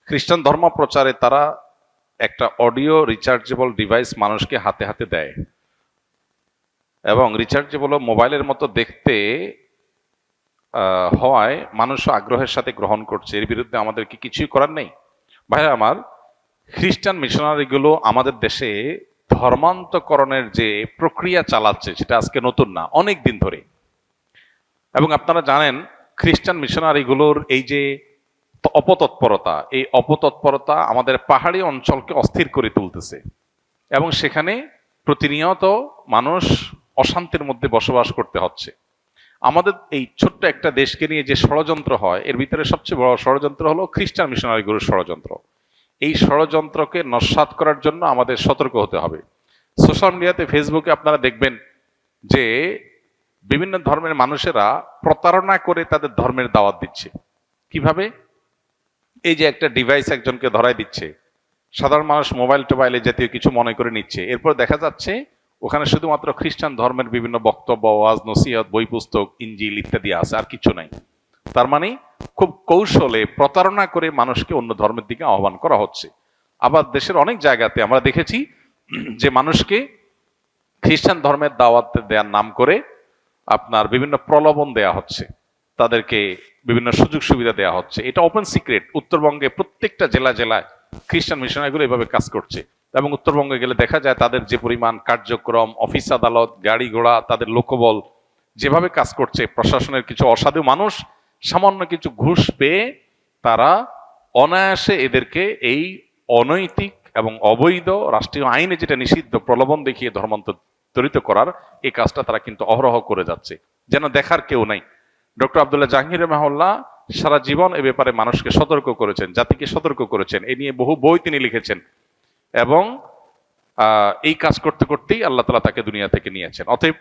খ্রিস্টান ধর্ম প্রচারে তারা একটা অডিও রিচার্জেবল ডিভাইস মানুষকে হাতে হাতে দেয়, এবং রিচার্জেবল মোবাইলের মতো দেখতে হওয়ায় মানুষও আগ্রহের সাথে গ্রহণ করছে। এর বিরুদ্ধে আমাদের কি কিছুই করার নেই? ভাইরা আমার, খ্রিস্টান মিশনারিগুলো আমাদের দেশে ধর্মান্তকরণের যে প্রক্রিয়া চালাচ্ছে সেটা আজকে নতুন না, অনেক দিন ধরে। এবং আপনারা জানেন খ্রিস্টান মিশনারিগুলোর এই যে অপতৎপরতা, এই অপতৎপরতা আমাদের পাহাড়ি অঞ্চলকে অস্থির করে তুলতেছে, এবং সেখানে প্রতিনিয়ত মানুষ অশান্তির মধ্যে বসবাস করতে হচ্ছে। আমাদের এই ছোট্ট একটা দেশকে নিয়ে যে ষড়যন্ত্র হয়, এর ভিতরে সবচেয়ে বড় ষড়যন্ত্র হলো খ্রিস্টান মিশনারিগুলোর ষড়যন্ত্র। এই ষড়যন্ত্রকে নস্যাৎ করার জন্য আমাদের সতর্ক হতে হবে। সোশ্যাল মিডিয়াতে, ফেসবুকে আপনারা দেখবেন যে বিভিন্ন ধর্মের মানুষেরা প্রতারণা করে তাদের ধর্মের দাওয়াত দিচ্ছে। কিভাবে? এই যে একটা ডিভাইস একজনকে ধরায় দিচ্ছে, সাধারণ মানুষ মোবাইল টোবাইলে জাতীয় কিছু মনে করে নিচ্ছে, এরপর দেখা যাচ্ছে ওখানে শুধুমাত্র খ্রিস্টান ধর্মের বিভিন্ন বক্তব্য, ওয়াজ নসিহত, বই পুস্তক, ইনজিল ইত্যাদি আছে, আর কিছু নাই। তার মানে খুব কৌশলে প্রতারণা করে মানুষকে অন্য ধর্মের দিকে আহ্বান করা হচ্ছে। আবার দেশের অনেক জায়গাতে আমরা দেখেছি যে মানুষকে খ্রিস্টান ধর্মের দাওয়াত দেওয়ার নাম করে আপনার বিভিন্ন প্রলোভন দেয়া হচ্ছে, তাদেরকে বিভিন্ন সুযোগ সুবিধা দেওয়া হচ্ছে। এটা ওপেন সিক্রেট, উত্তরবঙ্গে প্রত্যেকটা জেলায় খ্রিস্টান মিশনারিগুলো এভাবে কাজ করছে। এবং উত্তরবঙ্গে গেলে দেখা যায় তাদের যে পরিমাণ কার্যক্রম, অফিস আদালত, গাড়ি ঘোড়া, তাদের লোকবল যেভাবে কাজ করছে, প্রশাসনের কিছু অসাধু মানুষ সামান্য কিছু ঘুষ পেয়ে তারা অনায়াসে এদেরকে এই অনৈতিক এবং অবৈধ, রাষ্ট্রীয় আইনে যেটা নিষিদ্ধ, প্রলোভন দেখিয়ে ধর্মান্তরিত করার এই কাজটা তারা কিন্তু অহরহ করে যাচ্ছে, যেন দেখার কেউ নাই। ডক্টর আব্দুল্লাহ জাহাঙ্গীর রহমাহুল্লাহ সারা জীবন এ ব্যাপারে মানুষকে সতর্ক করেছেন, জাতিকে সতর্ক করেছেন, এ নিয়ে বহু বই তিনি লিখেছেন, এবং এই কাজ করতে করতেই আল্লাহ তাআলা তাকে দুনিয়া থেকে নিয়েছেন। অতএব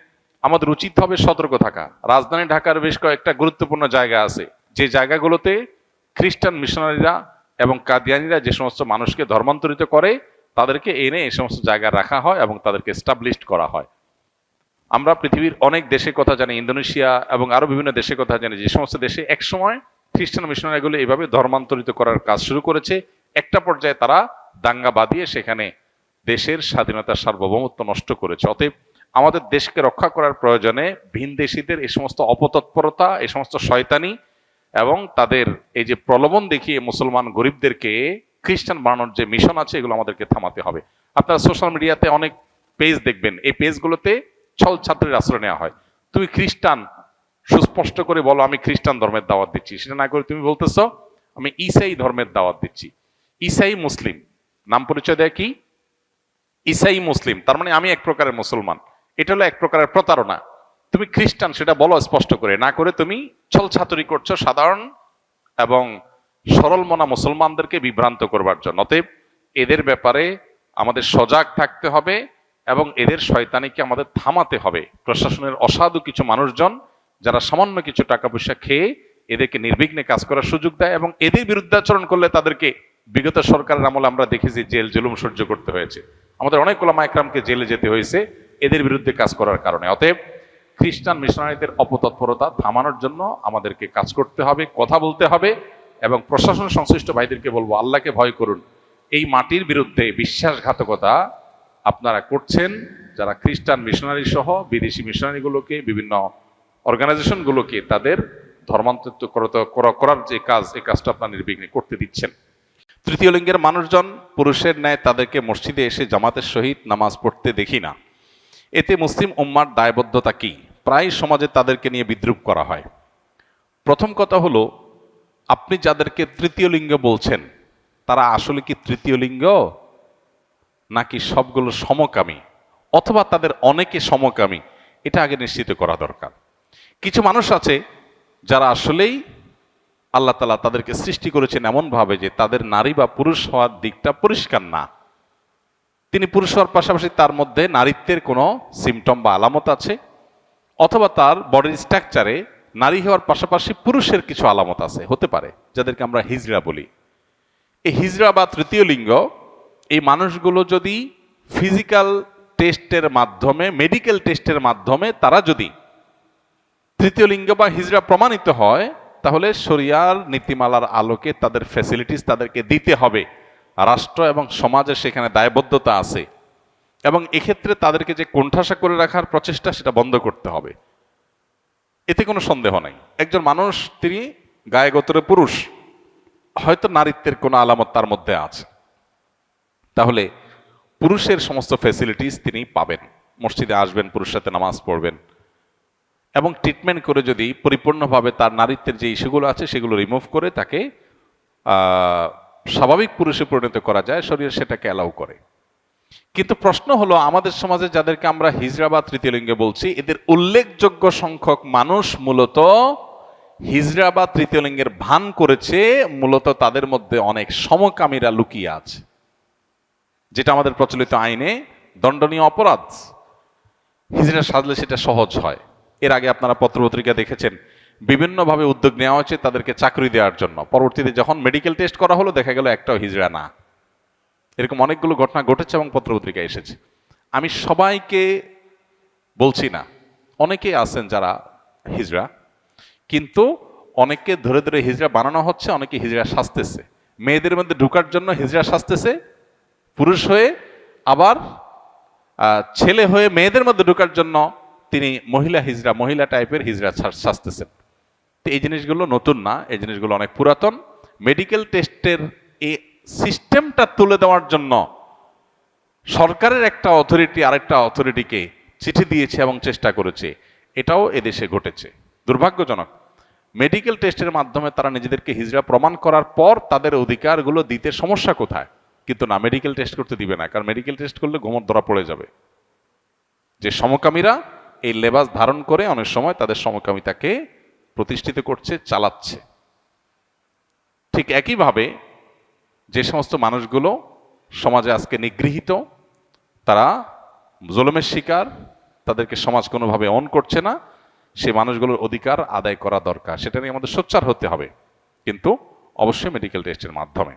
আমাদের উচিত হবে সতর্ক থাকা। রাজধানী ঢাকার বেশ কয়েকটা গুরুত্বপূর্ণ জায়গা আছে, যে জায়গাগুলোতে খ্রিস্টান মিশনারিরা এবং কাদিয়ানিরা যে সমস্ত মানুষকে ধর্মান্তরিত করে, তাদেরকে এনে এই সমস্ত জায়গায় রাখা হয় এবং তাদেরকে এস্টাবলিশড করা হয়। আমরা পৃথিবীর অনেক দেশের কথা জানি, ইন্দোনেশিয়া এবং আরো বিভিন্ন দেশের কথা জানি, যে সমস্ত দেশে একসময় খ্রিস্টান মিশনারিগুলো এভাবে ধর্মান্তরিত করার কাজ শুরু করেছে। একটা পর্যায়ে তারা দাঙ্গা বাঁধিয়ে সেখানে দেশের স্বাধীনতার সার্বভৌমত্ব নষ্ট করেছে। অতএব আমাদের দেশকে রক্ষা করার প্রয়োজনে ভিনদেশীদের এই সমস্ত অপতৎপরতা, এই সমস্ত শয়তানি এবং তাদের এই যে প্রলোভন দেখিয়ে মুসলমান গরিবদেরকে খ্রিস্টান বানানোর যে মিশন আছে, এগুলো আমাদেরকে থামাতে হবে। আপনারা সোশ্যাল মিডিয়াতে অনেক পেজ দেখবেন, এই পেজগুলোতে ছল ছাত্রের আশ্রয় নেওয়া হয়। তুমি খ্রিস্টান, সুস্পষ্ট করে বলো আমি খ্রিস্টান ধর্মের দাওয়াত দিচ্ছি। সেটা না করে তুমি বলতেছ আমি ঈসাই ধর্মের দাওয়াত দিচ্ছি। ঈসাই মুসলিম নাম পরিচয় দেয় কি? ঈসাই মুসলিম, তার মানে আমি এক প্রকারের মুসলমান। এটা হলো এক প্রকারের প্রতারণা। তুমি খ্রিস্টান সেটা বলো স্পষ্ট করে, না করে তুমি ছল ছাতুরি করছো সাধারণ এবং সরল মনা মুসলমানদেরকে বিভ্রান্ত করবার জন্য। অতএব এদের ব্যাপারে আমাদের সজাগ থাকতে হবে এবং এদের শয়তানিকে আমাদের থামাতে হবে। প্রশাসনের অসাধু কিছু মানুষজন যারা সামান্য কিছু টাকা পয়সা খেয়ে এদেরকে নির্বিঘ্নে কাজ করার সুযোগ দেয়, এবং এদের বিরুদ্ধাচরণ করলে তাদেরকে বিগত সরকারের আমলে আমরা দেখেছি জেল জুলুম সহ্য করতে হয়েছে। আমাদের অনেক ওলামা একরামকে জেলে যেতে হয়েছে এদের বিরুদ্ধে কাজ করার কারণে। অতএব খ্রিস্টান মিশনারিদের অপতৎপরতা থামানোর জন্য আমাদেরকে কাজ করতে হবে, কথা বলতে হবে, এবং প্রশাসন সংশ্লিষ্ট ভাইদেরকে বলবো আল্লাহকে ভয় করুন। এই মাটির বিরুদ্ধে বিশ্বাসঘাতকতা আপনারা করছেন, যারা খ্রিস্টান মিশনারি সহ বিদেশি মিশনারিগুলোকে, বিভিন্ন অর্গানাইজেশনগুলোকে তাদের ধর্মান্তরিত করার যে কাজ, এই কাজটা আপনারা নির্বিঘ্নে করতে দিচ্ছেন। তৃতীয় লিঙ্গের মানুষজন পুরুষের ন্যায় তাদেরকে মসজিদে এসে জামাতের সহিত নামাজ পড়তে দেখি না। এতে মুসলিম উম্মার দায়বদ্ধতা কি? প্রায় সমাজে তাদেরকে নিয়ে বিদ্রূপ করা হয়। প্রথম কথা হলো, আপনি যাদেরকে তৃতীয় লিঙ্গ বলছেন তারা আসলে কি তৃতীয় লিঙ্গ, নাকি সবগুলো সমকামী, অথবা তাদের অনেকে সমকামী? এটা আগে নিশ্চিত করা দরকার। কিছু মানুষ আছে যারা আসলেই আল্লাহ তাআলা তাদেরকে সৃষ্টি করেছেন এমন ভাবে যে তাদের নারী বা পুরুষ হওয়ার দিকটা পরিষ্কার না। তিনি পুরুষ হওয়ার পাশাপাশি তার মধ্যে নারীত্বের কোনো সিমটম বা আলামত আছে, অথবা তার বডির স্ট্রাকচারে নারী হওয়ার পাশাপাশি পুরুষের কিছু আলামত আছে, হতে পারে, যাদেরকে আমরা হিজড়া বলি। এই হিজড়া বা তৃতীয় লিঙ্গ, এই মানুষগুলো যদি ফিজিক্যাল টেস্টের মাধ্যমে, মেডিকেল টেস্টের মাধ্যমে তারা যদি তৃতীয় লিঙ্গ বা হিজড়া প্রমাণিত হয়, তাহলে শরিয়ার নীতিমালার আলোকে তাদের ফ্যাসিলিটিস তাদেরকে দিতে হবে। রাষ্ট্র এবং সমাজের সেখানে দায়বদ্ধতা আছে, এবং এক্ষেত্রে তাদেরকে যে কোণঠাসা করে রাখার প্রচেষ্টা সেটা বন্ধ করতে হবে, এতে কোনো সন্দেহ নাই। একজন মানুষ, তিনি গায়ে গোত্রে পুরুষ, হয়তো নারীত্বের কোনো আলামত তার মধ্যে আছে, তাহলে পুরুষের সমস্ত ফ্যাসিলিটিস তিনি পাবেন। মসজিদে আসবেন, পুরুষের সাথে নামাজ পড়বেন, এবং ট্রিটমেন্ট করে যদি পরিপূর্ণভাবে তার নারীত্বের যে ইস্যুগুলো আছে সেগুলো রিমুভ করে তাকে স্বাভাবিক পুরুষে পরিণত করা যায়, শরীর সেটাকে অ্যালাউ করে। কিন্তু প্রশ্ন হলো, আমাদের সমাজে যাদেরকে আমরা হিজড়া বা তৃতীয় লিঙ্গে বলছি, এদের উল্লেখযোগ্য সংখ্যক মানুষ মূলত হিজড়া বা তৃতীয় লিঙ্গের ভান করেছে, মূলত তাদের মধ্যে অনেক সমকামীরা লুকিয়ে আছে, যেটা আমাদের প্রচলিত আইনে দণ্ডনীয় অপরাধ। হিজড়া সাজলে সেটা সহজ হয়। এর আগে আপনারা পত্রপত্রিকা দেখেছেন, বিভিন্নভাবে উদ্যোগ নেওয়া হয়েছে তাদেরকে চাকরি দেওয়ার জন্য। পরবর্তীতে যখন মেডিকেল টেস্ট করা হলো, দেখা গেল একটাও হিজড়া না। এরকম অনেকগুলো ঘটনা ঘটেছে এবং পত্রপত্রিকায় এসেছে। আমি সবাইকে বলছি না, অনেকে আছেন যারা হিজড়া, কিন্তু অনেককে ধরে ধরে হিজড়া বানানো হচ্ছে, অনেকে হিজড়া সাজতেছে। মেয়েদের মধ্যে ঢুকার জন্য হিজড়া সাজতেছে পুরুষ হয়ে, আবার ছেলে হয়ে মেয়েদের মধ্যে ঢুকার জন্য তিনি মহিলা হিজড়া, মহিলা টাইপের হিজড়া সাজতেছেন। তো এই জিনিসগুলো নতুন না, এই জিনিসগুলো অনেক পুরাতন। মেডিকেল টেস্টের এই সিস্টেমটা তুলে দেওয়ার জন্য সরকারের একটা অথরিটি আরেকটা অথরিটিকে চিঠি দিয়েছে এবং চেষ্টা করেছে, এটাও এদেশে ঘটেছে। দুর্ভাগ্যজনক, মেডিকেল টেস্টের মাধ্যমে তারা নিজেদেরকে হিজড়া প্রমাণ করার পর তাদের অধিকারগুলো দিতে সমস্যা কোথায়? কিন্তু না, মেডিকেল টেস্ট করতে দিবে না, কারণ মেডিকেল টেস্ট করলে গোমর ধরা পড়ে যাবে যে সমকামীরা এই লেবাস ধারণ করে অনেক সময় তাদের সমকামিতাকে প্রতিষ্ঠিত করছে, চালাচ্ছে। ঠিক একইভাবে যে সমস্ত মানুষগুলো সমাজে আজকে নিগৃহীত, তারা জুলুমের শিকার, তাদেরকে সমাজ কোনোভাবে অন করছে না, সেই মানুষগুলোর অধিকার আদায় করা দরকার। সেটা নিয়ে আমাদের সোচ্চার হতে হবে, কিন্তু অবশ্যই মেডিকেল টেস্টের মাধ্যমে।